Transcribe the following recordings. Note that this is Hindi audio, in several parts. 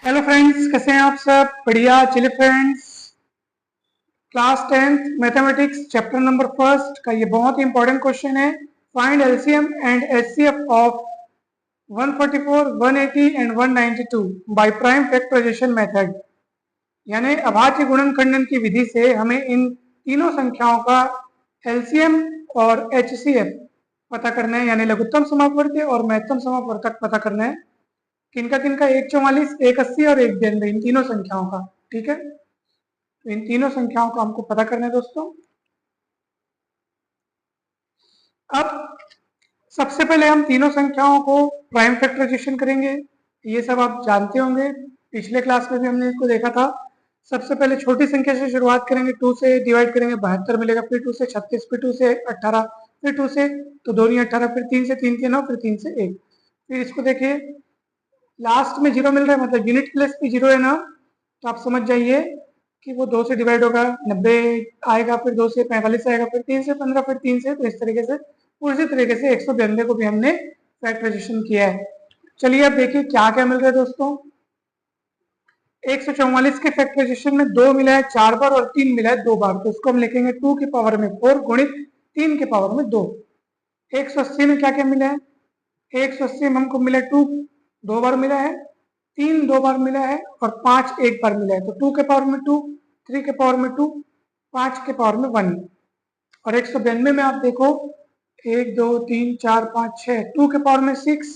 हेलो फ्रेंड्स, कैसे हैं आप सब? बढ़िया। चलिए friends, class 10th mathematics chapter number first का ये बहुत ही इंपॉर्टेंट क्वेश्चन है। Find LCM and HCF of 144, 180 and 192 by prime factorization method. यानी अभाज्य गुणनखंडन की विधि से हमें इन तीनों संख्याओं का एलसीएम और एचसीएफ पता करना है, यानी लघुत्तम समापवर्ती और महत्तम समापवर्तक पता करना है। किनका किनका? 144, 180 और 192, इन तीनों संख्याओं का। ठीक है, तो इन तीनों संख्याओं का हमको पता करना है दोस्तों। अब सबसे पहले हम तीनों संख्याओं को प्राइम फैक्टराइजेशन करेंगे। ये सब आप जानते होंगे, पिछले क्लास में भी हमने इसको देखा था। सबसे पहले छोटी संख्या से शुरुआत करेंगे, 2 से डिवाइड करेंगे 72 मिलेगा, फिर 2 से 36, फिर 2 से 18, फिर 2 से तो 2 नहीं 18, फिर 3 से 3 के 9, फिर 3 से 1। फिर इसको देखिए, लास्ट में 0 मिल रहा है, मतलब यूनिट प्लेस पे 0 है ना, तो आप समझ जाइए कि वो 2 से डिवाइड होगा, 90 आएगा, फिर 2 से 45 आएगा, फिर 3 से 15, फिर 3 से, तो इस तरीके से उसी तरीके से 192 को भी हमने फैक्टराइजेशन किया है। चलिए अब देखिए क्या क्या मिल रहा है दोस्तों। 144 के फैक्टराइजेशन में 2 मिला है 4 बार और 3 मिला है 2 बार, तो उसको हम लिखेंगे 2 की पावर में 4 गुणित 3 के पावर में 2। 180 में क्या क्या मिला है? 180 में हमको मिला 2 2 बार मिला है, 3 2 बार मिला है और 5 1 बार मिला है। तो 2 के पावर में 2, 3 के पावर में 2, 5 के पावर में 1। और 192 में आप देखो, 1 2 3 4 5 6, 2 के पावर में 6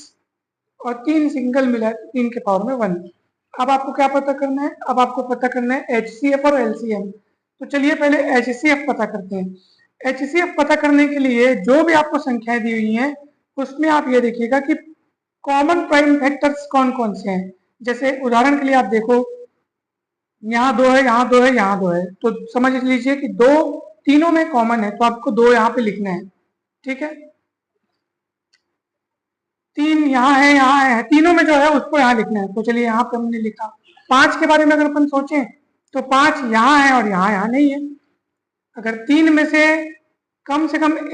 और 3 सिंगल मिला है, 3 के पावर में 1। अब आपको क्या पता करना है? अब आपको पता करना है एचसीएफ और एलसीएम। तो चलिए पहले एचसीएफ पता करते हैं। एचसीएफ पता करने के लिए जो भी आपको संख्याएं दी हुई हैं उसमें आप ये देखिएगा कि कॉमन प्राइम फैक्टर्स कौन कौन से हैं। जैसे उदाहरण के लिए आप देखो, यहाँ 2 है, यहाँ 2 है, यहाँ 2 है, तो समझ लीजिए कि दो तीनों में कॉमन है, तो आपको 2 यहाँ पे लिखना है। ठीक है, 3 यहाँ है, यहाँ है, तीनों में जो है उसको यहाँ लिखना है। तो चलिए यहाँ पे हमने लिखा। 5 के बारे में अगर अपन सोचें तो 5 यहाँ है और यहाँ नहीं है। अगर 3 में से कम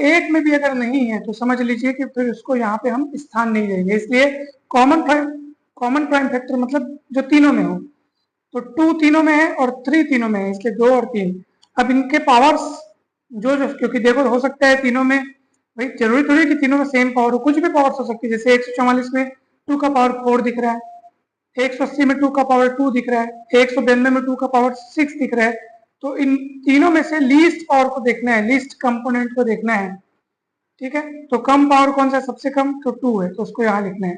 एक में भी अगर नहीं है तो समझ लीजिए कि फिर उसको यहाँ पे हम स्थान नहीं देंगे। इसलिए कॉमन प्राइम फैक्टर मतलब जो तीनों में हो। तो 2 तीनों में है और 3 तीनों में है, इसलिए 2 और 3। अब इनके पावर्स जो जो क्योंकि देखो, हो सकता है तीनों में, भाई जरूरी थोड़ी कि तीनों में सेम पावर हो, कुछ भी पावर्स हो सकती है। जैसे 144 में 2 का पावर 4 दिख रहा है, 180 में 2 का पावर 2 दिख रहा है, 192 में 2 का पावर 6 दिख रहा है। तो इन तीनों में से लीस्ट पावर को देखना है, लीस्ट कंपोनेंट को देखना है। ठीक है, तो कम पावर कौन सा है? सबसे कम तो 2 है, तो उसको यहाँ लिखना है।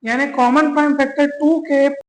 यानी कॉमन प्राइम फैक्टर 2 के